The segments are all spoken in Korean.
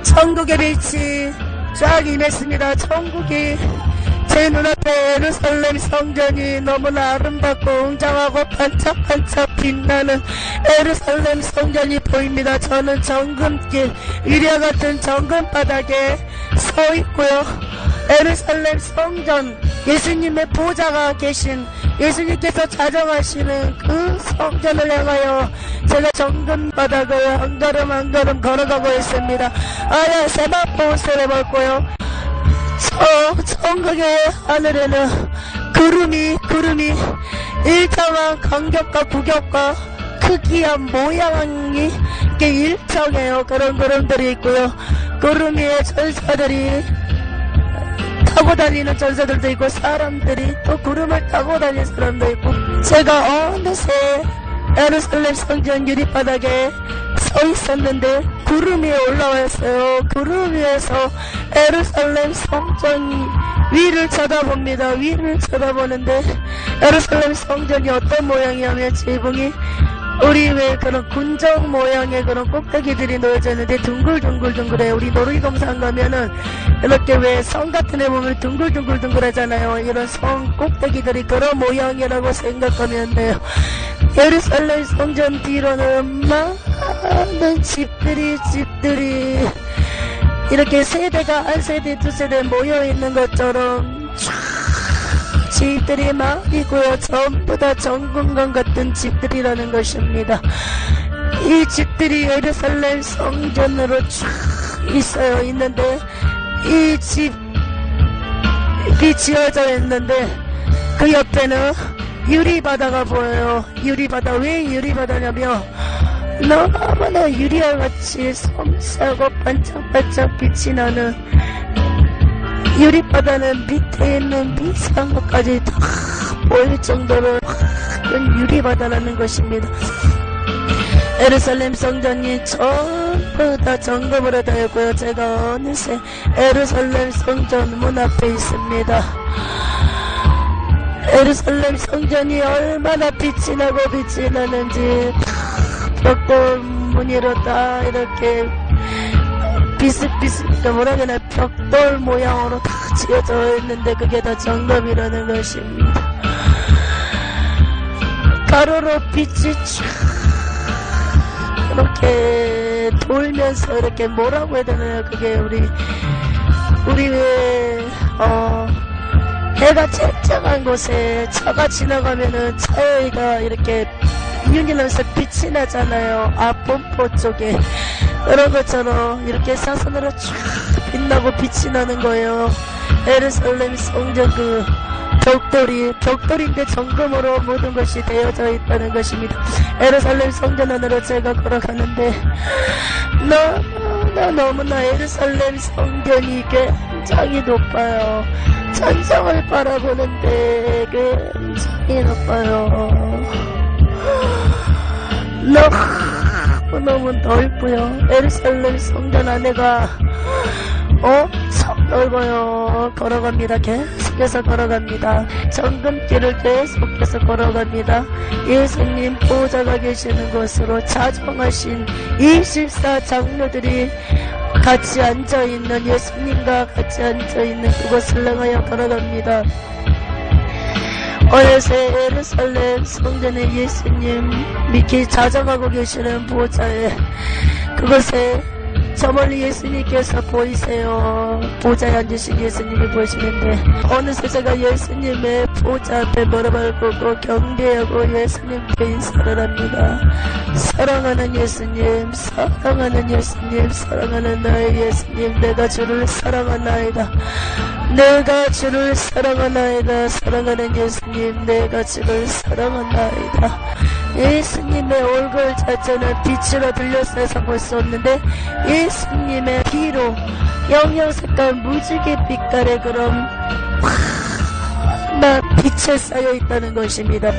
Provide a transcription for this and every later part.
천국의 빛이 쫙 임했습니다. 천국이 제 눈앞에 예루살렘 성전이 너무나 아름답고 웅장하고 반짝반짝 빛나는 예루살렘 성전이 보입니다. 저는 정금길 위리와 같은 정금바닥에 서 있고요. 예루살렘 성전, 예수님의 보좌가 계신, 예수님께서 자정하시는 그 성전을 향하여 제가 정금바닥을 한 걸음 한 걸음 걸어가고 있습니다. 아야 세마포스를 밟고요. 저 천국의 하늘에는 구름이 일정한 간격과 구격과 크기와 모양이 일정해요. 그런 구름들이 있고요. 구름 위에 전사들이 타고 다니는 전사들도 있고, 사람들이 또 구름을 타고 다니는 사람도 있고, 제가 어느새 예루살렘 성전 유리바닥에 서 있었는데 구름 위에 올라왔어요. 구름 위에서 예루살렘 성전 위를 쳐다봅니다. 위를 쳐다보는데 예루살렘 성전이 어떤 모양이냐면, 지붕이 우리 왜 그런 군정 모양의 그런 꼭대기들이 놓여져 있는데 둥글둥글둥글해. 우리 놀이동산 가면은 이렇게 왜 성 같은 데 보면 둥글둥글둥글 하잖아요. 이런 성 꼭대기들이 그런 모양이라고 생각하면 돼요. 예루살렘 성전 뒤로는 많은 집들이 이렇게 세대가 한 세대 두 세대 모여 있는 것처럼 쫙 집들이 많이고요. 전부 다 정금관 같은 집들이라는 것입니다. 이 집들이 예루살렘 성전으로 쫙 있는데 이 집이 지어져 있는데 그 옆에는 유리바다가 보여요. 유리바다. 왜 유리바다냐면 너무나 유리와 같이 섬세하고 반짝반짝 빛이 나는 유리바다는 밑에 있는 미세한 것까지 다 보일 정도로 큰 유리바다라는 것입니다. 예루살렘 성전이 전부 다 정금으로 되어 있고요. 제가 어느새 예루살렘 성전 문 앞에 있습니다. 예루살렘 성전이 얼마나 빛이 나는지 벽돌 무늬로 다 이렇게 비슷비슷 뭐라 해야 되나, 벽돌 모양으로 다 지어져 있는데 그게 다 정금이라는 것입니다. 가로로 빛이 쫙 이렇게 돌면서 이렇게 뭐라고 해야 되나요? 그게 우리 왜 해가 쨍쨍한 곳에 차가 지나가면은 차에가 이렇게 윤기 나면서 빛이 나잖아요. 앞범퍼 쪽에. 그런 것처럼 이렇게 사선으로 쫙 빛나고 빛이 나는 거예요. 예루살렘 성전 그 벽돌인데 정금으로 모든 것이 되어져 있다는 것입니다. 예루살렘 성전 안으로 제가 걸어가는데 너무나 예루살렘 성전이 굉장히 높아요. 천장을 바라보는데 굉장히 높아요. 너무 넓고요. 예루살렘 성전 안에가 엄청 넓어요. 걸어갑니다. 계속해서 걸어갑니다. 정금길을 계속해서 걸어갑니다. 예수님 보좌가 계시는 곳으로 자정하신 24 장로들이 같이 앉아있는, 예수님과 같이 앉아있는 그곳을 향하여 걸어갑니다. 어느새 예루살렘 성전에 예수님 믿기 자정하고 계시는 보좌에, 그곳에 저 멀리 예수님께서 보이세요. 보좌에 앉으신 예수님이 보이시는데 어느새 제가 예수님의 보좌 앞에 무릎을 꿇고 경배하고 예수님께 인사를 합니다. 사랑하는 예수님, 사랑하는 예수님, 사랑하는 나의 예수님, 내가 주를 사랑하나이다. 내가 주를 사랑하나이다. 사랑하는 예수님, 내가 주를 사랑하나이다. 예수님의 얼굴 자체는 빛으로 둘러싸여서 볼 수 없는데 예수님의 피로 영영색깔 무지개 빛깔의 그런 막 빛에 쌓여 있다는 것입니다.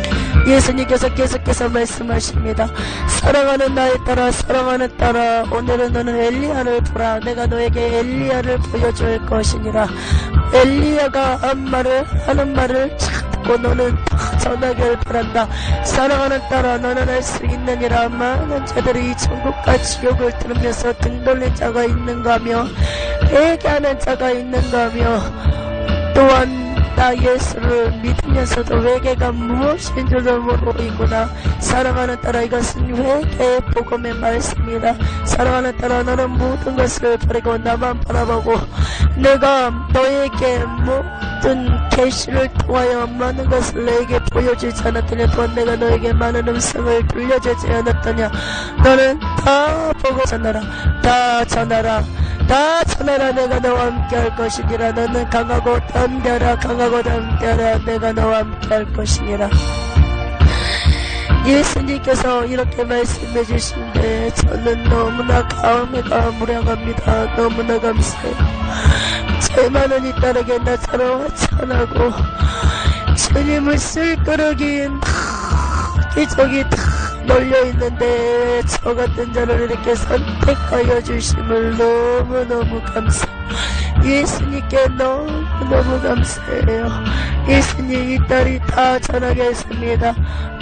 예수님께서 계속해서 말씀하십니다. 사랑하는 나의 딸아, 사랑하는 딸아, 오늘은 너는 엘리야를 보라. 내가 너에게 엘리야를 보여줄 것이니라. 엘리야가 하는 말을 참 있고 너는 다 전하기를 바란다. 사랑하는 딸아, 너는 할 수 있느니라. 많은 자들이 천국과 지옥을 들으면서 등 돌린 자가 있는가며 회개하는 자가 있는가며 또한 나 예수를 믿으면서도 회개가 무엇인 줄도 모르고 있구나. 사랑하는 딸아, 이것은 회개의 복음의 말씀이다. 사랑하는 딸아, 너는 모든 것을 버리고 나만 바라보고 내가 너에게 모든 계시를 통하여 많은 것을 너에게 보여주지 않았더냐. 또한 내가 너에게 많은 음성을 들려주지 않았더냐. 너는 다 보고 전하라. 다 전하라. 다 전하라. 내가 너와 함께 할 것이니라. 너는 강하고 덤벼라. 강하고 덤벼라. 내가 너와 함께 할 것이니라. 예수님께서 이렇게 말씀해 주시는데 저는 너무나 감회가 무량합니다. 너무나 감사해요. 제 많은 이 딸에게 나처럼 화찬하고 주님을 쓸거러긴 기적이 다 널려있는데 저 같은 자를 이렇게 선택하여 주심을 너무너무 감사해요. 예수님께 너무너무 감사해요. 예수님, 이 딸이 다 전하겠습니다.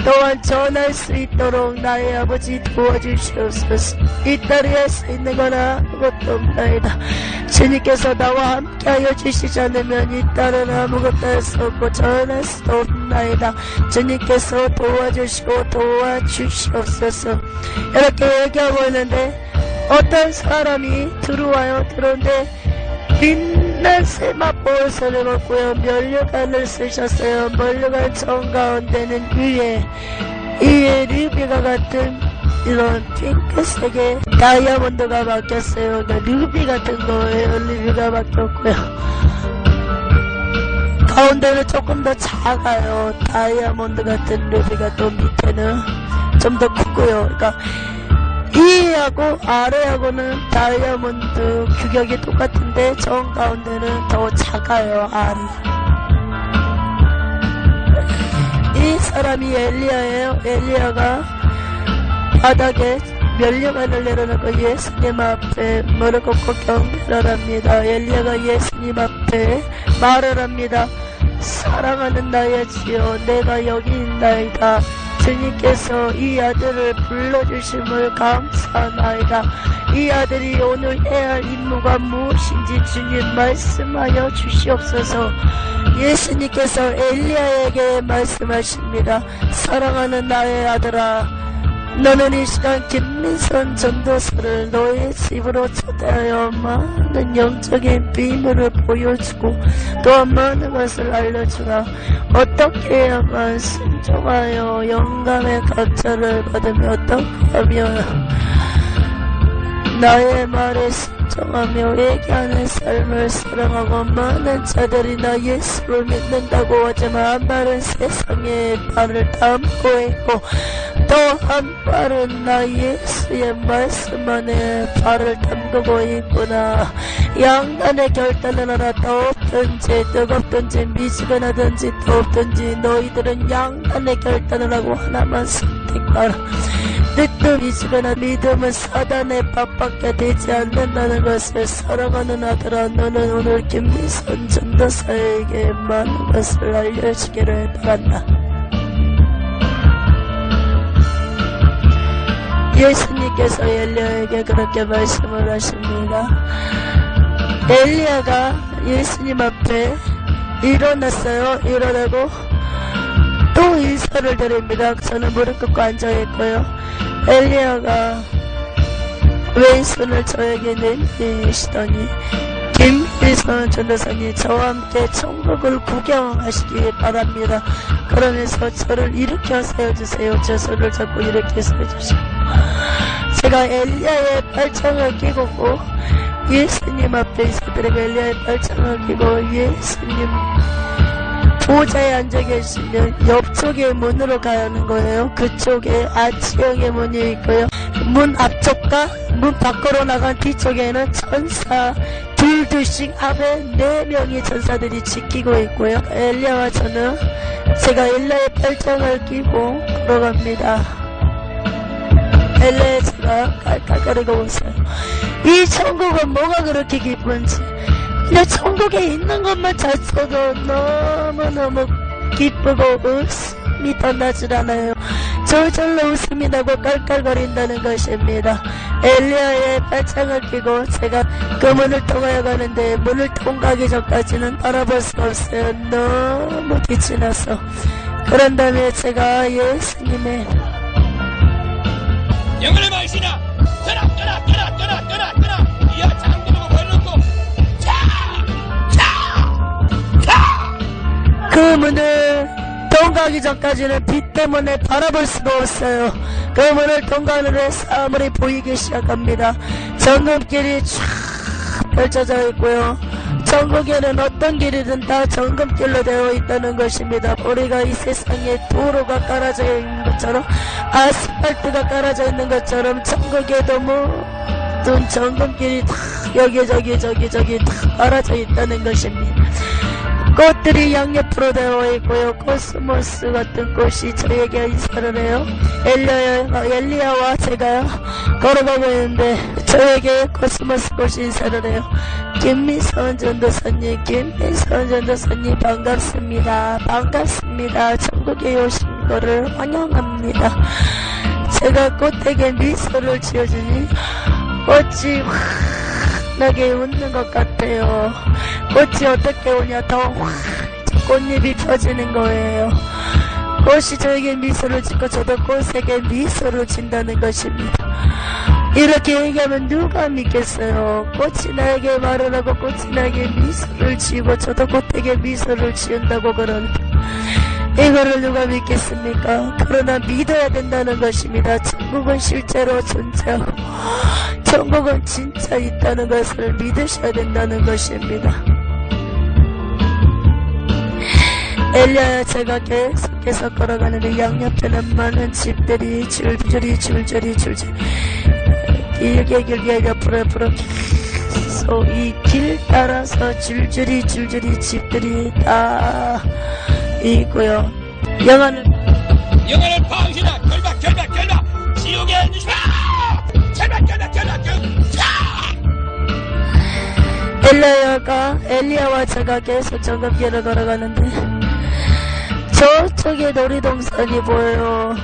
또한 전할 수 있도록 나의 아버지 도와주시옵소서. 이 딸이 할 수 있는 건 아무것도 없나이다. 주님께서 나와 함께하여 주시지 않으면 이 딸은 아무것도 할 수 없고 전할 수도 없나이다. 주님께서 도와주시고 도와주시옵소서. 이렇게 얘기하고 있는데 어떤 사람이 들어와요. 들어오는데 빛난 세마포옷을 입었고요. 면류관을 쓰셨어요. 면류관 정 가운데는 위에 루비가 같은 이런 핑크색의 다이아몬드가 박혔어요. 그러니까 루비 같은 거예요. 루비가 박혔고요. 가운데는 조금 더 작아요. 다이아몬드 같은 루비가 또 밑에는 좀 더 크고요. 그러니까 위하고 아래하고는 다이아몬드 규격이 똑같은데 정 가운데는 더 작아요. 알이. 이 사람이 엘리야예요. 엘리야가 바닥에 면류관을 내려놓고 예수님 앞에 무릎 꿇고 경배를 합니다. 엘리야가 예수님 앞에 말을 합니다. 사랑하는 나의 주여, 내가 여기 있나이다. 주님께서 이 아들을 불러주심을 감사하나이다. 이 아들이 오늘 해야 할 임무가 무엇인지 주님 말씀하여 주시옵소서. 예수님께서 엘리야에게 말씀하십니다. 사랑하는 나의 아들아, 너는 이 시간 김민선 전도사를 너의 집으로 초대하여 많은 영적인 비밀을 보여주고 또한 많은 것을 알려주라. 어떻게 해야만 순종하여 영감의 감찰을 받으며 어떻게 하면 나의 말에 순종하며 회개하는 삶을 사랑하고 많은 자들이 나 예수를 믿는다고 하지만 한 발은 세상에 발을 담고 있고 또 한 발은 나 예수의 말씀 안에 발을 담그고 있구나. 양단의 결단을 하라. 덥든지 뜨겁든지 미지근하든지 덥든지 너희들은 양단의 결단을 하고 하나만 선택하라. 뜨뜻미지근한 믿음은 사단의 밥밖에 되지 않는다는 것을 사랑하는 아들아, 너는 오늘 김미선 전도사에게 많은 것을 알려주기를 바란다. 예수님께서 엘리야에게 그렇게 말씀을 하십니다. 엘리야가 예수님 앞에 일어났어요. 일어나고 또 인사를 드립니다. 저는 무릎 꿇고 앉아있고요. 엘리야가 왼손을 저에게 내미시더니 김일선 전도사님, 저와 함께 천국을 구경하시기 바랍니다. 그러면서 저를 일으켜 세워주세요. 제 손을 잡고 일으켜 세워주시고 제가 엘리야의 발장을 끼고 예수님 앞에 있어드리고 엘리야의 발장을 끼고 예수님 보좌에 앉아 계시면 옆쪽의 문으로 가야 하는 거예요. 그쪽에 아치형의 문이 있고요. 문 앞쪽과 문 밖으로 나간 뒤쪽에는 천사 둘씩 앞에 4명의 천사들이 지키고 있고요. 엘리야와 저는 제가 엘리야의 발장을 끼고 걸어갑니다. 엘리야의 제가 깔깔거리고 웃어요. 이 천국은 뭐가 그렇게 기쁜지. 근데 천국에 있는 것만 잘 써도 너무너무 기쁘고 웃음이 떠나질 않아요. 저절로 웃음이 나고 깔깔거린다는 것입니다. 엘리야의 팔짱을 끼고 제가 그 문을 통하여 가는데 문을 통과하기 전까지는 바라볼 수가 없어요. 너무 빛이 나서. 그런 다음에 제가 예수님의 영혼의 말씀이나 떠나 이야 장군으로 벌놓고 그 문을 통과하기 전까지는 빛 때문에 바라볼 수가 없어요. 그 문을 통과하는데 사물이 보이기 시작합니다. 정금길이 쫙 펼쳐져 있고요. 천국에는 어떤 길이든 다 정금길로 되어 있다는 것입니다. 우리가 이 세상에 도로가 깔아져 있는 것처럼 아스팔트가 깔아져 있는 것처럼 천국에도 모든 정금길이 다 여기저기 다 깔아져 있다는 것입니다. 꽃들이 양옆으로 되어 있고요. 코스모스 같은 꽃이 저에게 인사를 해요. 엘리야와 제가 걸어가고 있는데 저에게 코스모스 꽃이 인사를 해요. 김미선 전도사님 반갑습니다. 천국에 오신 거를 환영합니다. 제가 꽃에게 미소를 지어주니 꽃이 환하게 웃는 것 같아요. 꽃이 어떻게 오냐 더 꽃잎이 펴지는 거예요. 꽃이 저에게 미소를 짓고 저도 꽃에게 미소를 짓는다는 것입니다. 이렇게 얘기하면 누가 믿겠어요? 꽃이 나에게 말을 하고 꽃이 나에게 미소를 지고 저도 꽃에게 미소를 지은다고 그러는데 이거를 누가 믿겠습니까? 그러나 믿어야 된다는 것입니다. 천국은 실제로 존재하고 천국은 진짜 있다는 것을 믿으셔야 된다는 것입니다. 엘리야와 제가 계속해서 걸어가는데 양옆에는 많은 집들이 줄줄이 길게 옆으로 계속 이 길 따라서 줄줄이 집들이 다 있고요. 영화는 방신아 결박 지옥에 앉으시라 결박 엘리야와 제가 계속 정금길을 걸어가는데 저쪽에 놀이동산이 보여요.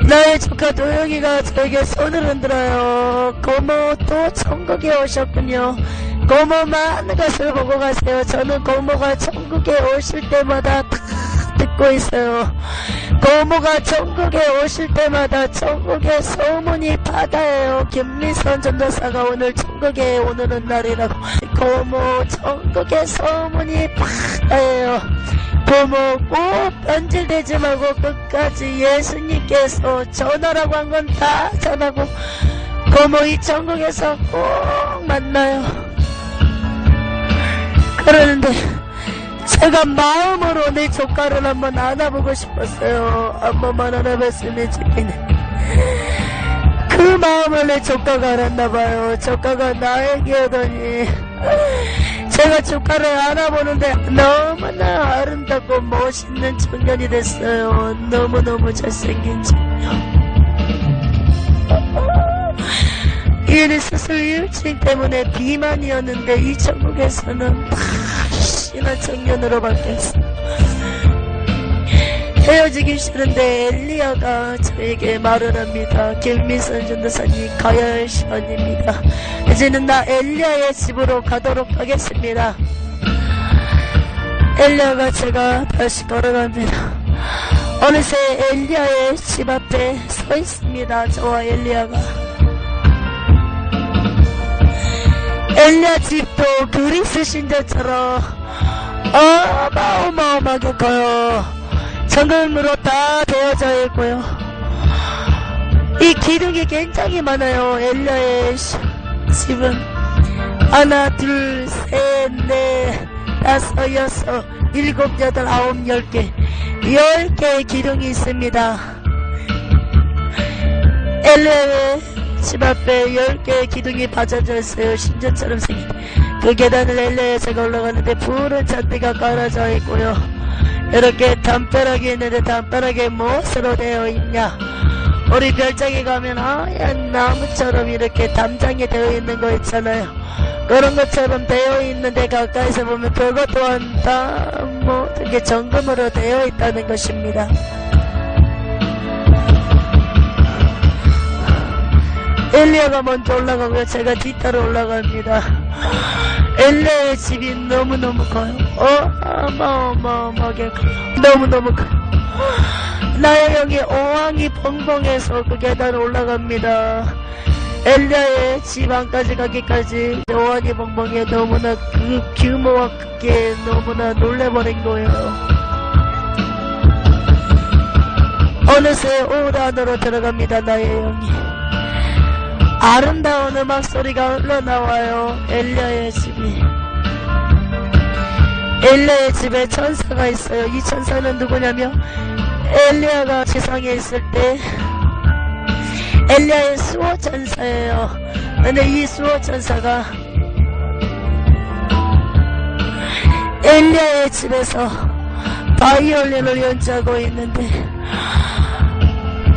나의 조카 도영이가 저에게 손을 흔들어요. 고모 또 천국에 오셨군요. 고모 많은 것을 보고 가세요. 저는 고모가 천국에 오실 때마다 다 듣고 있어요. 고모가 천국에 오실 때마다 천국의 소문이 바다예요. 김미선 전도사가 오늘 천국에 오는 날이라고. 고모 천국의 소문이 바다예요. 고모 꼭 변질되지 말고 끝까지 예수님께서 전하라고 한 건 다 전하고 고모 이 천국에서 꼭 만나요. 그러는데 제가 마음으로 내 조카를 한번 안아보고 싶었어요. 한 번만 안아봤으면 좋겠네. 그 마음을 내 조카가 알았나봐요. 조카가 나에게 오더니 제가 조카를 안아보는데 너무나 아름답고 멋있는 청년이 됐어요. 너무너무 잘생긴 청년. 이는 수술일증 때문에 비만이었는데 이 천국에서는 신한 청년으로 바뀌었어요. 헤어지기 싫은데 엘리야가 저에게 말을 합니다. 김미선 전도사님 가야 할 시간입니다. 이제는 나 엘리야의 집으로 가도록 하겠습니다. 엘리야가 제가 다시 걸어갑니다. 어느새 엘리야의 집 앞에 서 있습니다. 저와 엘리야가. 엘리야 집도 그리스 신전처럼 어마어마하게 커요. 정금으로 다 되어져 있고요. 이 기둥이 굉장히 많아요. 엘리야의 집은 하나, 둘, 셋, 넷, 다섯, 여섯, 일곱, 여덟, 아홉, 10개 10개의 기둥이 있습니다. 엘리야의 집 앞에 10개의 기둥이 받쳐져 있어요. 신전처럼 생긴 그 계단을 엘리야에 제가 올라가는데 푸른 잔디가 깔아져 있고요. 이렇게 담벼락이 있는데 담벼락에 무엇으로 되어 있냐? 우리 별장에 가면 하얀 나무처럼 이렇게 담장이 되어 있는 거 있잖아요. 그런 것처럼 되어 있는데 가까이서 보면 그것 또한 다 모든 정금으로 되어 있다는 것입니다. 엘리야가 먼저 올라가고요. 제가 뒤따라 올라갑니다. 엘리야의 집이 너무너무 커요. 어마어마하게 커요. 너무너무 커요. 나의 영이 오왕이 벙벙해서 그 계단을 올라갑니다. 엘리야의 집 안까지 가기까지 오왕이 벙벙해 너무나 그 규모와 크기에 너무나 놀래버린 거예요. 어느새 올 안으로 들어갑니다. 나의 영이. 아름다운 음악 소리가 흘러나와요. 엘리야의 집이. 엘리야의 집에 천사가 있어요. 이 천사는 누구냐면 엘리야가 지상에 있을 때 엘리야의 수호 천사예요. 근데 이 수호 천사가 엘리야의 집에서 바이올린을 연주하고 있는데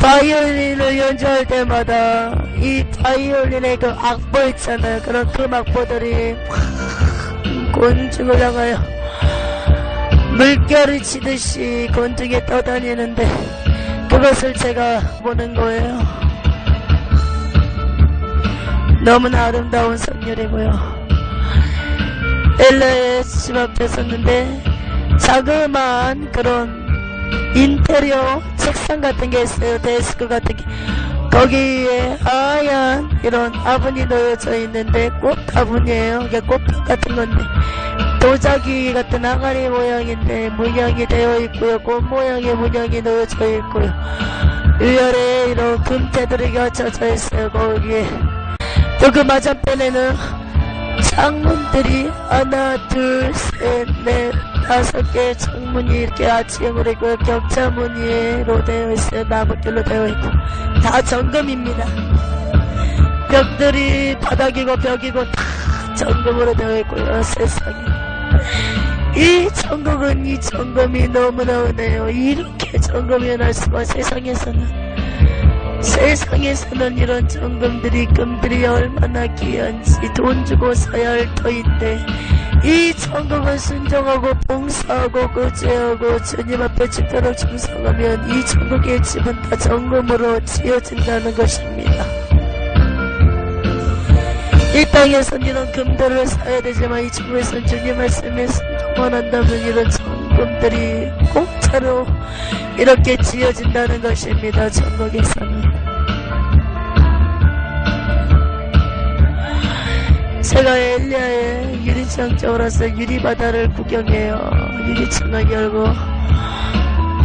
바이올린을 연주할 때마다 이 바이올린의 그 악보 있잖아요. 그런 그 악보들이 곤충을 향하여 물결을 치듯이 곤충이 떠다니는데 그것을 제가 보는 거예요. 너무나 아름다운 선율이고요. 엘리야의 집 앞에 섰는데 자그마한 그런 인테리어 책상 같은 게 있어요. 데스크 같은 게. 거기에 하얀 이런 화분이 놓여져 있는데 꽃 화분이에요. 이게 꽃밭 같은 건데 도자기 같은 항아리 모양인데 문양이 되어 있고요. 꽃 모양의 문양이 놓여져 있고요. 위아래에 이런 금테들이 겹쳐져 있어요. 거기에 또 그 맞은편에는 창문들이 하나 둘 셋 넷 5개의 창문이 이렇게 아치형으로 있고요. 격자무늬로 되어 있어요. 나무길로 되어 있고 다 정금입니다. 벽들이 바닥이고 벽이고 다 정금으로 되어 있고요. 세상에 이 정금은 이 정금이 너무나 은혜요. 이렇게 정금이 은할 수가 세상에서는 이런 정금들이 금들이 얼마나 귀한지 돈 주고 사야 할 터인데 이 정금은 순종하고 봉사하고 구제하고 주님 앞에 집도록 충성하면 이 천국의 집은 다 정금으로 지어진다는 것입니다. 이 땅에선 이런 금들을 사야 되지만 이 천국에선 주님 말씀에 순종만 한다면 이런 정금들이 공짜로 이렇게 지어진다는 것입니다. 천국에서는. 제가 엘리야의 유리창 쪽으로 와서 유리바다를 구경해요. 유리창을 열고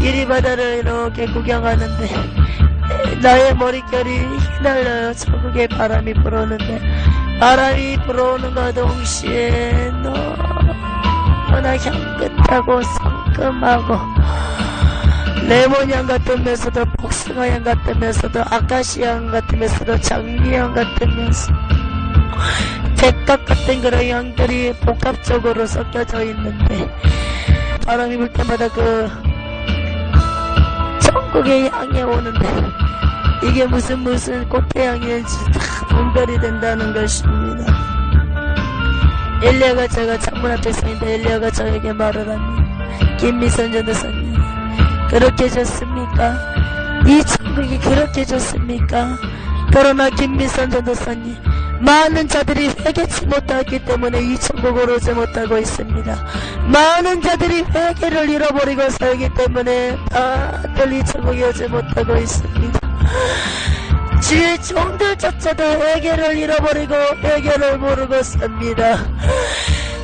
유리바다를 이렇게 구경하는데 나의 머릿결이 휘날려요. 천국의 바람이 불어오는데 바람이 불어오는과 동시에 너무나 향긋하고 상큼하고 레몬향 같으면서도 복숭아향 같으면서도 아카시아향 같으면서도 장미향 같으면서 백각 같은 그런 향들이 복합적으로 섞여져 있는데 바람이 불 때마다 그 천국의 향이 오는데 이게 무슨 꽃의 향인지 다 분별이 된다는 것입니다. 엘리야가 제가 창문 앞에 서 있는데 엘리야가 저에게 말을 합니다. 김미선 전도사님, 그렇게 좋습니까? 이 천국이 그렇게 좋습니까? 그러나 김미선 전도사님, 많은 자들이 회개치 못하기 때문에 이 천국으로 오지 못하고 있습니다. 많은 자들이 회개를 잃어버리고 살기 때문에 다들 이 천국에 오지 못하고 있습니다. 주의 종들조차도 회개를 잃어버리고 회개를 모르고 삽니다.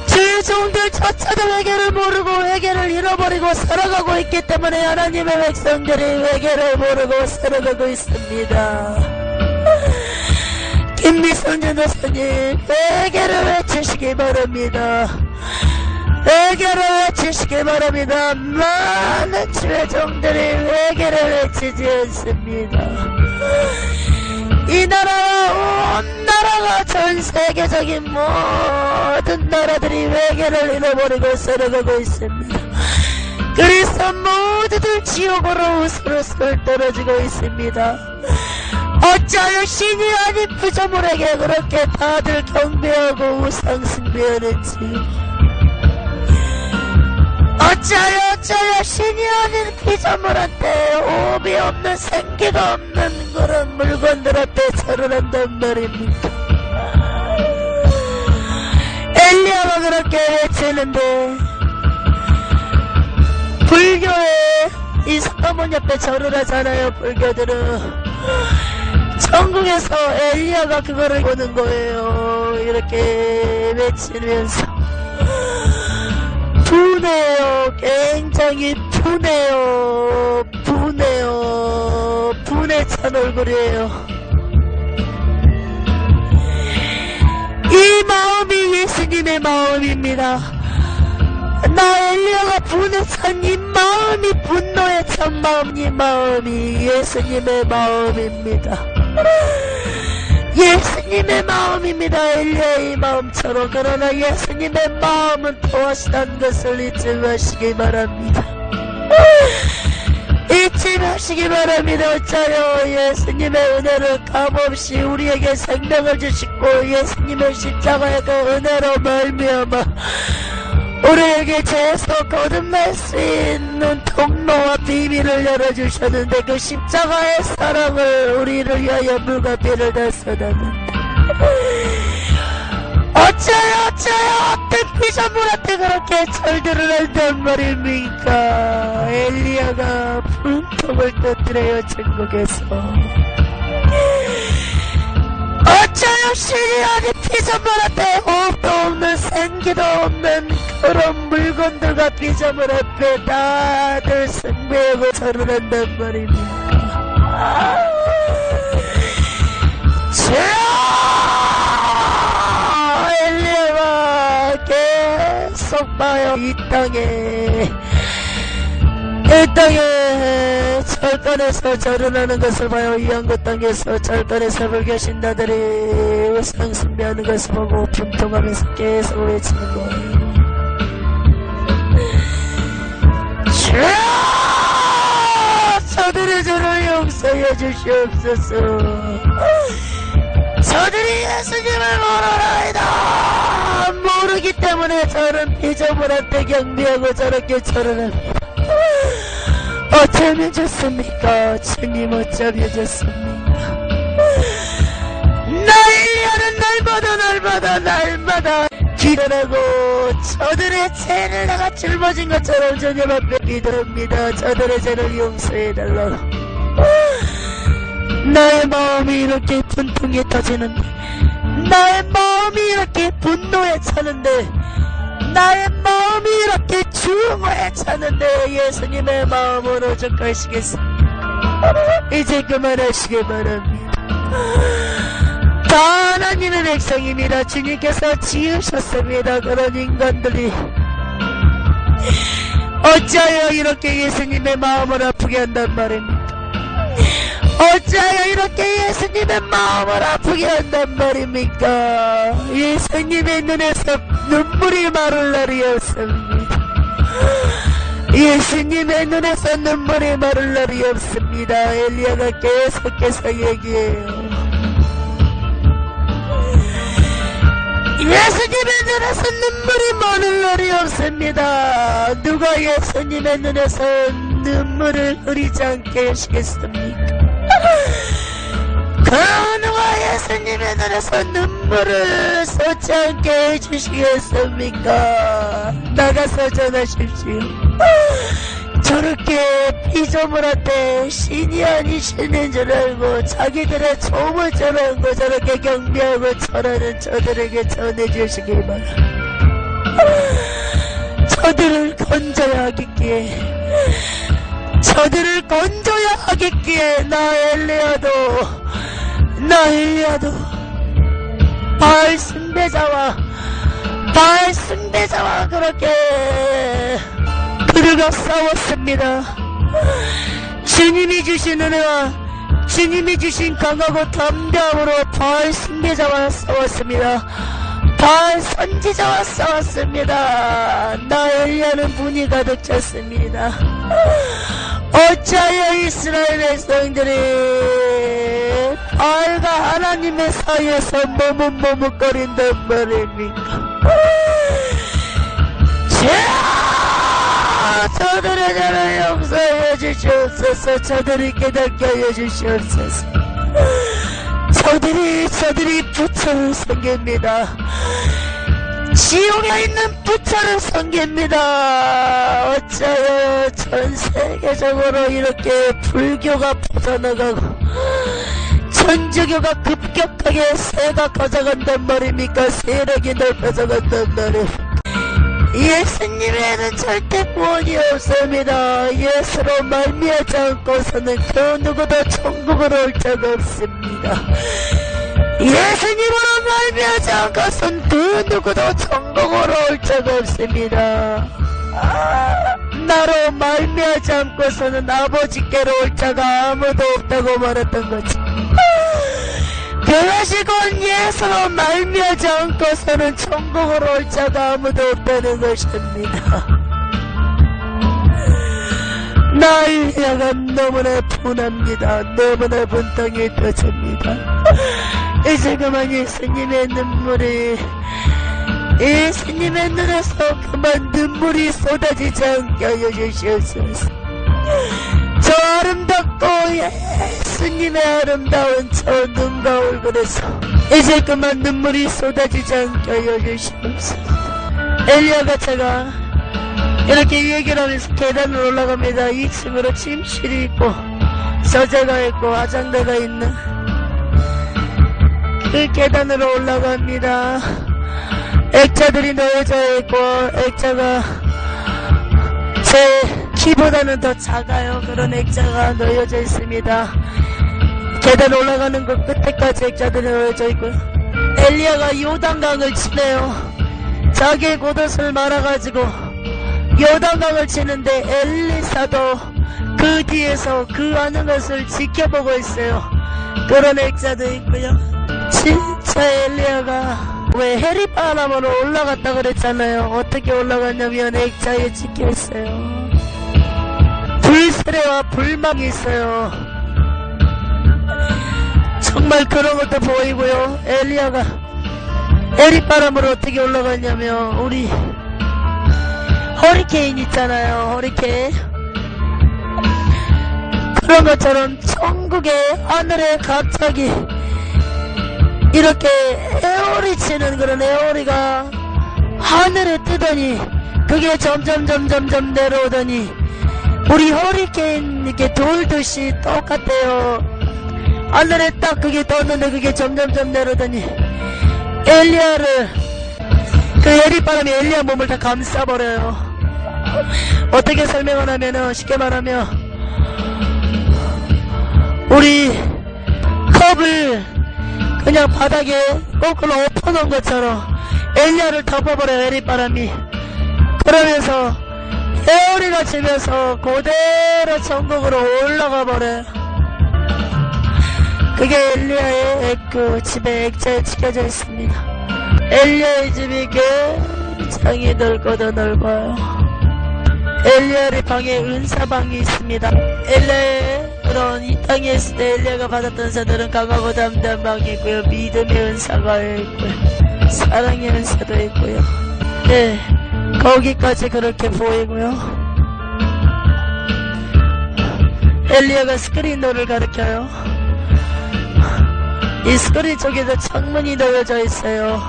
주의 종들조차도 회개를 모르고 회개를 잃어버리고 살아가고 있기 때문에 하나님의 백성들이 회개를 모르고 살아가고 있습니다. 김미선 전도사님, 회개를 외치시기 바랍니다. 회개를 외치시기 바랍니다. 많은 주의 종들이 회개를 외치지 않습니다. 이 나라와 온 나라가 전 세계적인 모든 나라들이 회개를 잃어버리고 살아가고 있습니다. 그래서 모두들 지옥으로 우스르스르 떨어지고 있습니다. 어쩌여 신이 아닌 피조물에게 그렇게 다들 경배하고 우상 숭배하는지. 어쩌여 신이 아닌 피조물한테 호흡이 없는 생기가 없는 그런 물건들한테 절을 한단 말입니까? 엘리야가 그렇게 외치는데 불교에 이 석가모니 옆에 절을 하잖아요. 불교들은 천국에서 엘리야가 그거를 보는 거예요. 이렇게 외치면서 분해요. 굉장히 분해요. 분해 찬 얼굴이에요. 이 마음이 예수님의 마음입니다. 나 엘리야가 분해 찬 이 마음이 분노에 찬 마음, 이 마음이 예수님의 마음입니다. 예수님의 마음입니다. 엘리야의 마음처럼. 그러나 예수님의 마음은 또하시다는 것을 잊지 마시기 바랍니다. 잊지 마시기 바랍니다. 어쩌요 예수님의 은혜를 값없이 우리에게 생명을 주시고 예수님의 십자가의 그 은혜로 말미암아 우리에게 죄에서 거듭날 수 있는 통로와 비밀을 열어주셨는데 그 십자가의 사랑을 우리를 위하여 물과 피를 다 쏟았는데 어쩌요 어떤 피조물한테 그렇게 절들을 한단 말입니까? 엘리야가 분통을 터뜨려요. 천국에서 어쩌요 신이 아닌 피조물한테 호흡도 없는 생기도 없는 그런 물건들과 피조물 앞에 다들 숭배하고 절을 한단 말입니까? 엘리야가 계속 봐요. 이 땅에 절간에서 절을 하는 것을 봐요. 이 한국 땅에서 절간에서 불교신자들이 우상 숭배하는 것을 보고 분통하면서 계속 외치는 거예요. 저들의 죄를 용서해 주시옵소서. 저들이 예수님을 모르나이다. 모르기 때문에 저는 피조물한테 경배하고 저렇게 절을 합니다. 어쩌면 좋습니까? 주님 어쩌면 좋습니까? 날마다 기도하고 저들의 죄를 내가 짊어진 것처럼 주님 앞에 기도합니다. 저들의 죄를 용서해달라고. 나의 마음이 이렇게 분통이 터지는데, 나의 마음이 이렇게 분노에 차는데, 나의 마음이 이렇게 중화에 차는데 예수님의 마음은 오죽하시겠습니까? 이제 그만하시기 바랍니다. 다 하나님의 백성입니다. 주님께서 지으셨습니다. 그런 인간들이 어찌하여 이렇게 예수님의 마음을 아프게 한단 말입니까? 어찌하여 이렇게 예수님의 마음을 아프게 한단 말입니까? 예수님의 눈에서 눈물이 마를 날이 없습니다. 예수님의 눈에서 눈물이 마를 날이 없습니다. 엘리야가 계속해서 얘기해요. 예수님의 눈에서 눈물이 마를 날이 없습니다. 누가 예수님의 눈에서 눈물을 흐리지 않게 하시겠습니까? 그 누가 예수님의 눈에서 눈물을 쏟지 않게 해주시겠습니까? 나가서 전하십시오. 저렇게 피조물한테 신이 아닌 신인 줄 알고 자기들의 종을 전하고 저렇게 경배하고 절하는 저들에게 전해주시기 바랍니다. 저들을 건져야 하겠기에 저들을 건져야 하겠기에 나 엘리야도 바알 숭배자와 그렇게 그들과 싸웠습니다. 주님이 주신 은혜와 주님이 주신 강하고 담대함으로 바알 숭배자와 싸웠습니다. 바알 선지자와 싸웠습니다. 나 엘리야는 분이 가득 찼습니다. 어찌하여 이스라엘 백성들이 알과 하나님의 사이에서 머뭇머뭇거린단 말입니까? 저들의 죄를 용서해 주시옵소서. 저들이 깨닫게 하여 주시옵소서. 저들이 부처를 섬깁니다. 지옥에 있는 부처를 섬깁니다. 어쩌여 전 세계적으로 이렇게 불교가 퍼져나가고 천주교가 급격하게 세가 커져간단 말입니까? 세력이 넓혀져간단 말입니까? 예수님에는 절대 구원이 없습니다. 예수로 말미하지 않고서는 그 누구도 천국으로 올 자가 없습니다. 예수님으로 말미하지 않고서는 그 누구도 천국으로 올 자가 없습니다. 나로 말미하지 않고서는 아버지께로 올 자가 아무도 없다고 말했던 거지. 그것이 곧 예수로 말미하지 않고서는 천국으로 올 자가 아무도 없다는 것입니다. 나일리아가 너무나 분합니다. 너무나 분통이 터집니다. 이제 그만 예수님의 눈물이, 예수님의 눈에서 그만 눈물이 쏟아지지 않게 하여 주시옵소서. 저 아름답고 예수님의 아름다운 저 눈과 얼굴에서 이제 그만 눈물이 쏟아지지 않게 하여 주시옵소서. 엘리야가 제가 이렇게 얘기를 하면서 계단을 올라갑니다. 2층으로 침실이 있고 서재가 있고 화장대가 있는 그 계단으로 올라갑니다. 액자들이 놓여져 있고 액자가 제 키보다는 더 작아요. 그런 액자가 놓여져 있습니다. 계단 올라가는 그 끝에까지 액자들이 놓여져 있고요. 엘리야가 요단강을 치네요. 자기의 겉옷을 말아가지고 요단강을 치는데 엘리사도 그 뒤에서 그 하는 것을 지켜보고 있어요. 그런 액자도 있고요. 진짜 엘리야가 왜 해리바람으로 올라갔다 그랬잖아요. 어떻게 올라갔냐면 액자에 찍혀있어요. 불세례와 불망이 있어요. 정말 그런 것도 보이고요. 엘리야가 해리바람으로 어떻게 올라갔냐면 우리 허리케인 있잖아요. 허리케인 그런 것처럼 천국의 하늘에 갑자기 이렇게 에어리 치는 그런 에어리가 하늘에 뜨더니 그게 점점 내려오더니 우리 허리케인 이렇게 돌듯이 똑같아요. 하늘에 딱 그게 떴는데 그게 점점 내려오더니 엘리야를 그 에리바람이 엘리야 몸을 다 감싸버려요. 어떻게 설명을 하면은 쉽게 말하면 우리 컵을 그냥 바닥에 거꾸로 엎어놓은 것처럼 엘리야를 덮어버려요. 에리바람이. 그러면서 에어리가 치면서 그대로 천국으로 올라가 버려요. 그게 엘리야의 그 집에 액자에 찍혀져 있습니다. 엘리야의 집이 굉장히 넓고도 넓어요. 엘리야의 방에 은사방이 있습니다. 엘리야의 그런 이 땅에 있을 때 엘리야가 받았던 은사들은 강하고 담대한 방이 있고요. 믿음의 은사가 있고요. 사랑의 은사도 있고요. 네, 거기까지 그렇게 보이고요. 엘리야가 스크린도를 가르쳐요. 이 스크린 쪽에서 창문이 놓여져 있어요.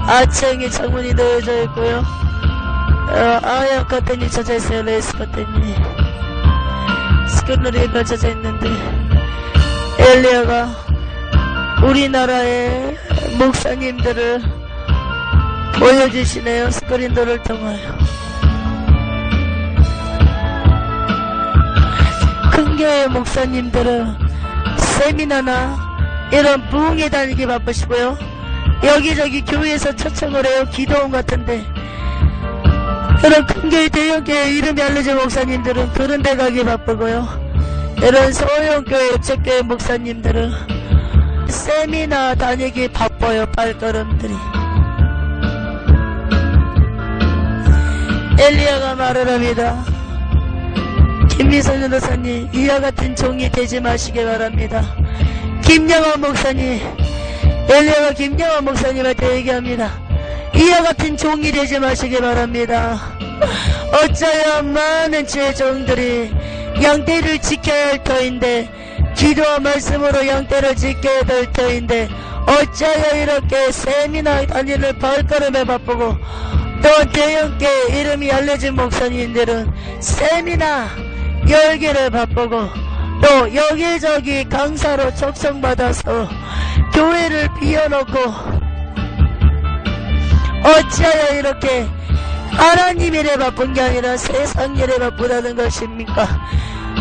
아층에 창문이 놓여져 있고요. 아야 커튼이 쳐져 있어요. 레이스 커튼이 스크린이 펼쳐져 있는데 엘리야가 우리나라의 목사님들을 보여주시네요. 스크린도를 통하여. 큰 교회 목사님들은 세미나나 이런 부흥회 다니기 바쁘시고요. 여기저기 교회에서 초청을 해요. 기도원 같은데 이런 큰교회 대형교회 이름이 알려진 목사님들은 그런 데 가기 바쁘고요. 이런 소형교회 우체교회 목사님들은 세미나 다니기 바빠요. 발걸음들이. 엘리야가 말을 합니다. 김미선 전도사님, 이와 같은 종이 되지 마시기 바랍니다. 김영환 목사님, 엘리야가 김영환 목사님한테 얘기합니다. 이와 같은 종이 되지 마시기 바랍니다. 어쩌야 많은 제종들이 양떼를 지켜야 할 터인데, 기도와 말씀으로 양떼를 지켜야 될 터인데, 어쩌야 이렇게 세미나 다니는 발걸음에 바쁘고, 또 대형께 이름이 알려진 목사님들은 세미나 열개를 바쁘고, 또 여기저기 강사로 촉성받아서 교회를 비워놓고, 어찌하여 이렇게 하나님 일에 바쁜 게 아니라 세상 일에 바쁘다는 것입니까?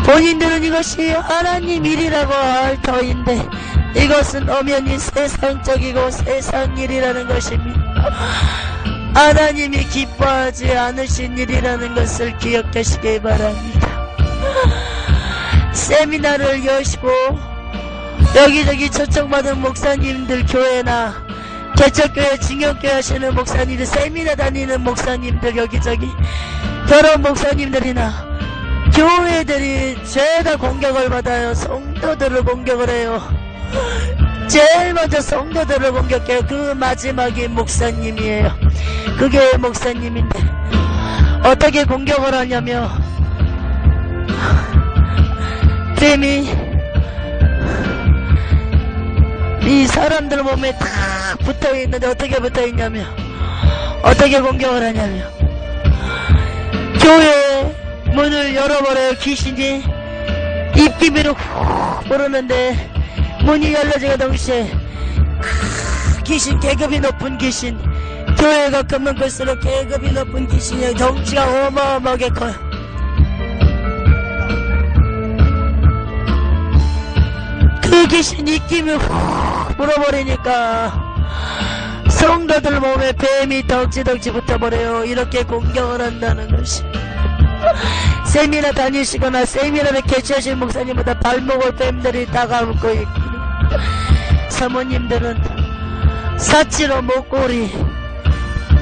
본인들은 이것이 하나님 일이라고 할 터인데 이것은 엄연히 세상적이고 세상 일이라는 것입니다. 하나님이 기뻐하지 않으신 일이라는 것을 기억하시기 바랍니다. 세미나를 여시고 여기저기 초청받은 목사님들 교회나 개척교회, 징용교회 하시는 목사님들, 세미나 다니는 목사님들, 여기저기 결혼 목사님들이나 교회들이 죄다 공격을 받아요. 성도들을 공격을 해요. 제일 먼저 성도들을 공격해요. 그 마지막이 목사님이에요. 그게 목사님인데 어떻게 공격을 하냐며, 뱀이 이 사람들 몸에 다 붙어있는데 어떻게 붙어있냐며, 어떻게 공격을 하냐며, 교회 문을 열어버려요. 귀신이 입김으로 훅 부르는데 문이 열려지가 동시에 귀신, 계급이 높은 귀신, 교회가 크면 클수록 계급이 높은 귀신이 덩치가 어마어마하게 커요. 그 귀신 입김을 훅 불어버리니까 성도들 몸에 뱀이 덕지덕지 붙어버려요. 이렇게 공격을 한다는 것이, 세미나 다니시거나 세미나를 개최하신 목사님보다 발목을 뱀들이 다가붙고 있고, 사모님들은 사치로 목걸이,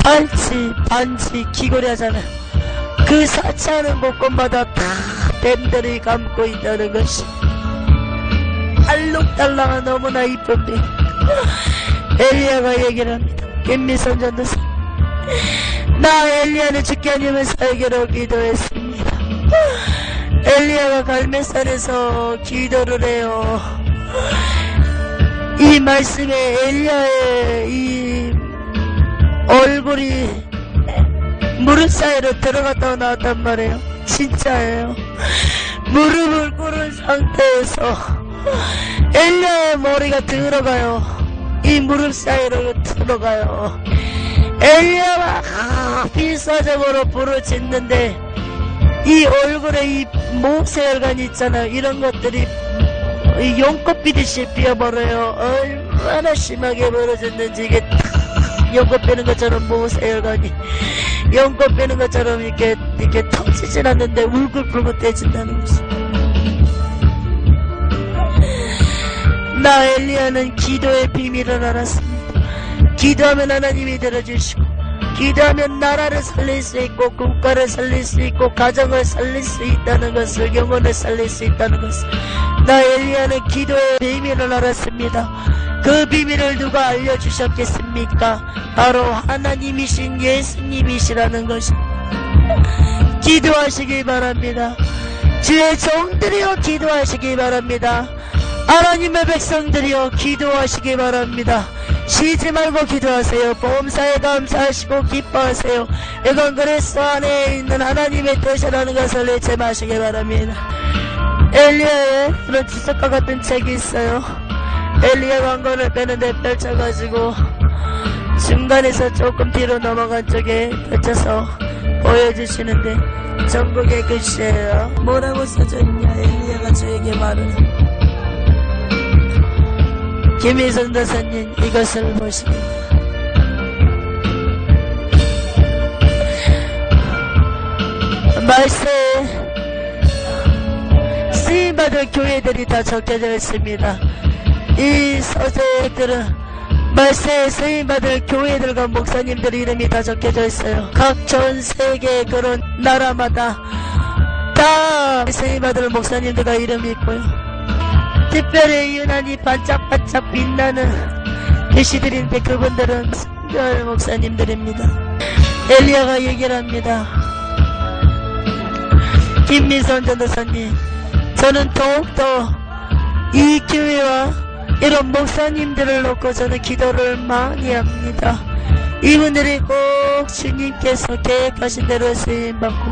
팔찌, 반지, 귀걸이 하잖아요. 그 사치하는 곳곳마다 다 뱀들이 감고 있다는 것이, 알록달랑한 너무나 이쁜 뱀. 엘리야가 얘기를 합니다. 김미선 전도사, 나 엘리야는 죽게 아니면 살기로 기도했습니다. 엘리야가 갈멜산에서 기도를 해요. 이 말씀에 엘리야의 이 얼굴이 무릎 사이로 들어갔다 나왔단 말이에요. 진짜예요. 무릎을 꿇은 상태에서 엘리야의 머리가 들어가요. 이 무릎 사이로 들어가요. 엘리야가 필사적으로 부르짖는데 이 얼굴에 이 모세혈관 있잖아요. 이런 것들이 용꽃 비듯이 피어버려요. 얼마나 심하게 벌어졌는지, 이게 용꽃 빼는 것처럼 모세혈관이 용꽃 빼는 것처럼 이렇게 터지진 않는데 울긋불긋해진다는 것이. 나 엘리야는 기도의 비밀을 알았습니다. 기도하면 하나님이 들어주시고, 기도하면 나라를 살릴 수 있고, 국가를 살릴 수 있고, 가정을 살릴 수 있다는 것을, 영혼을 살릴 수 있다는 것을, 나 엘리야는 기도의 비밀을 알았습니다. 그 비밀을 누가 알려주셨겠습니까? 바로 하나님이신 예수님이시라는 것이. 기도하시기 바랍니다. 주의 종들이여 기도하시기 바랍니다. 하나님의 백성들이여 기도하시기 바랍니다. 쉬지 말고 기도하세요. 보험사에 감사하시고 기뻐하세요. 이건 그리스도 안에 있는 하나님의 뜻이라는 것을 잊지 마시기 바랍니다. 엘리야의 그런 주석과 같은 책이 있어요. 엘리야 왕건을 빼는데 펼쳐가지고 중간에서 조금 뒤로 넘어간 쪽에 펼쳐서 보여주시는데 전국의 글씨예요. 뭐라고 써져있냐. 엘리야가 저에게 말을, 김희선 도사님 이것을 보십니다. 말세에 쓰임받을 교회들이 다 적혀져 있습니다. 이 서재들은 말세에 쓰임받을 교회들과 목사님들 이름이 다 적혀져 있어요. 각 전 세계 그런 나라마다 다 쓰임받을 목사님들과 이름이 있고요. 특별히 유난히 반짝반짝 빛나는 계시들인데 그분들은 성결 목사님들입니다. 엘리야가 얘기를 합니다. 김미선 전도사님, 저는 더욱더 이 교회와 이런 목사님들을 놓고 저는 기도를 많이 합니다. 이분들이 꼭 주님께서 계획하신 대로 쓰임받고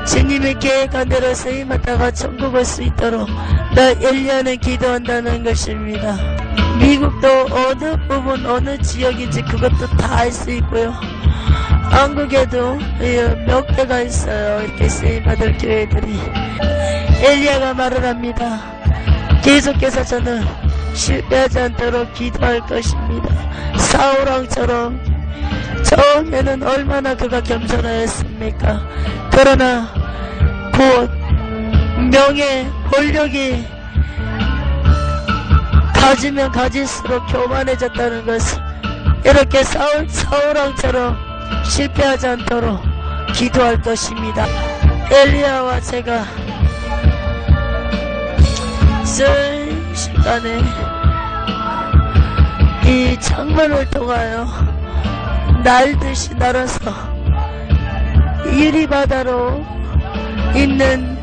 주님의 계획한 대로 쓰임받다가 천국 올 수 있도록 나 엘리야는 기도한다는 것입니다. 미국도 어느 부분 어느 지역인지 그것도 다 알 수 있고요. 한국에도 몇 개가 있어요. 이렇게 쓰임받을 교회들이. 엘리야가 말을 합니다. 계속해서 저는 실패하지 않도록 기도할 것입니다. 사울왕처럼 처음에는 얼마나 그가 겸손하였습니까? 그러나 곧 명예, 권력이 가지면 가질수록 교만해졌다는 것을 이렇게 사울왕처럼 실패하지 않도록 기도할 것입니다. 엘리야와 제가 쓸 시간에 이 창문을 통하여 날듯이 날아서 유리바다로 있는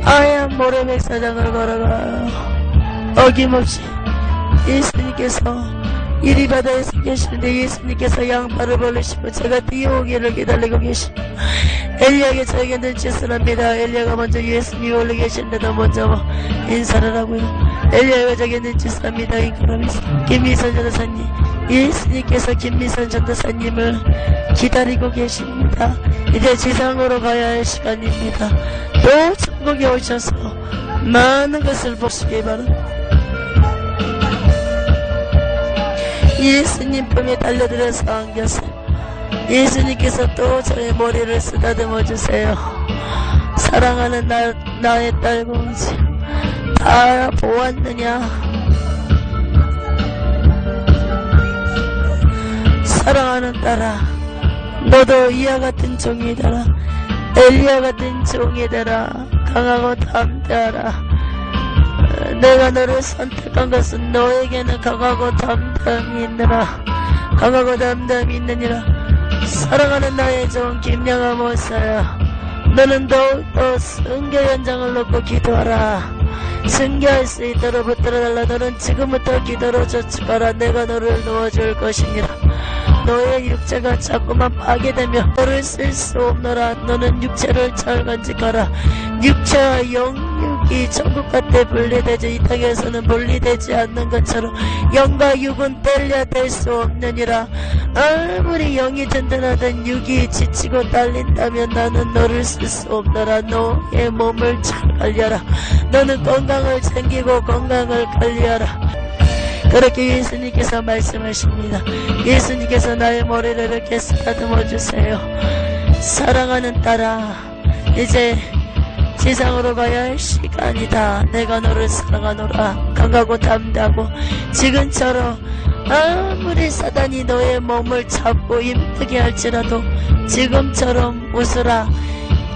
하얀 모래백사장을 걸어가요. 어김없이 예수님께서 유리바다에 서 계시는데 예수님께서 양팔을 벌리시고 제가 뛰어오기를 기다리고 계십니다. 엘리야에게 저에게 눈짓을 합니다. 엘리야가 먼저 예수님이 올라 계신데도 먼저 인사를 하고요. 엘리야가 저에게 눈짓을 합니다. 김미선 전도사님, 예수님께서 김미선 전도사님을 기다리고 계십니다. 이제 지상으로 가야 할 시간입니다. 또 천국에 오셔서 많은 것을 보시기 바랍니다. 예수님 품에 달려들어서 안겼어요. 예수님께서 또 저의 머리를 쓰다듬어 주세요. 사랑하는 나의 딸공주, 다 보았느냐? 사랑하는 딸아, 너도 이와 같은 종이 되라. 엘리야 같은 종이 되라. 강하고 담대하라. 내가 너를 선택한 것은 너에게는 강하고 담담이 있느라. 강하고 담담이 있느니라. 사랑하는 나의 종 김양아 모사야, 너는 더욱더 승교 현장을 놓고 기도하라. 승교할 수 있도록 붙들어달라. 너는 지금부터 기도로 저축하라. 내가 너를 도와줄 것이니라. 너의 육체가 자꾸만 파괴되며 너를 쓸 수 없노라. 너는 육체를 잘 간직하라. 육체와 영육이 천국과 때 분리되지 이 땅에서는 분리되지 않는 것처럼 영과 육은 뗄려 될 수 없느니라. 아무리 영이 든든하던 육이 지치고 딸린다면 나는 너를 쓸 수 없노라. 너의 몸을 잘 관리하라. 너는 건강을 챙기고 건강을 관리하라. 그렇게 예수님께서 말씀하십니다. 예수님께서 나의 머리를 이렇게 쓰다듬어 주세요. 사랑하는 딸아, 이제 지상으로 가야 할 시간이다. 내가 너를 사랑하노라. 강하고 담대하고 지금처럼 아무리 사단이 너의 몸을 잡고 힘들게 할지라도 지금처럼 웃으라.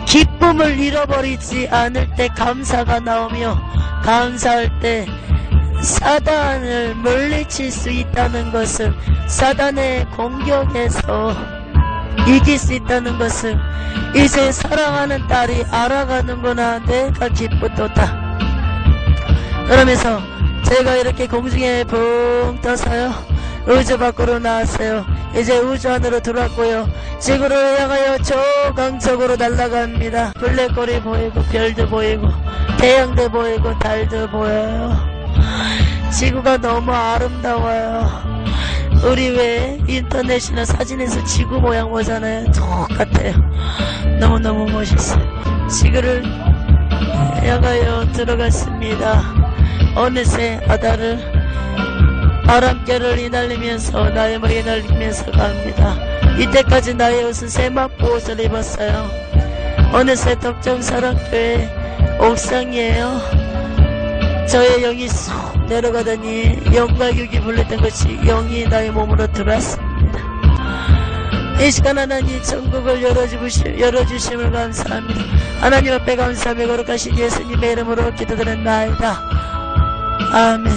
기쁨을 잃어버리지 않을 때 감사가 나오며 감사할 때 사단을 물리칠 수 있다는 것을, 사단의 공격에서 이길 수 있다는 것을 이제 사랑하는 딸이 알아가는구나. 내가 기쁘도다. 그러면서 제가 이렇게 공중에 붕 떠서요, 우주 밖으로 나왔어요. 이제 우주 안으로 들어왔고요. 지구를 향하여 초강적으로 날아갑니다. 블랙홀이 보이고 별도 보이고 태양도 보이고 달도 보여요. 지구가 너무 아름다워요. 우리 왜 인터넷이나 사진에서 지구 모양 보잖아요. 똑같아요. 너무너무 멋있어요. 지구를 향하여 들어갔습니다. 어느새 바람결을 휘날리면서 나의 머리에 날리면서 갑니다. 이때까지 나의 옷은 세마포 옷을 입었어요. 어느새 덕정사랑교회 옥상이에요. 저의 영이 쏙 내려가더니 영과 육이 불렸던 것이 영이 나의 몸으로 들어왔습니다. 이 시간 하나님 천국을 열어주심을 감사합니다. 하나님 앞에 감사하며 거룩하신 예수님의 이름으로 기도드렸나이다. 아멘.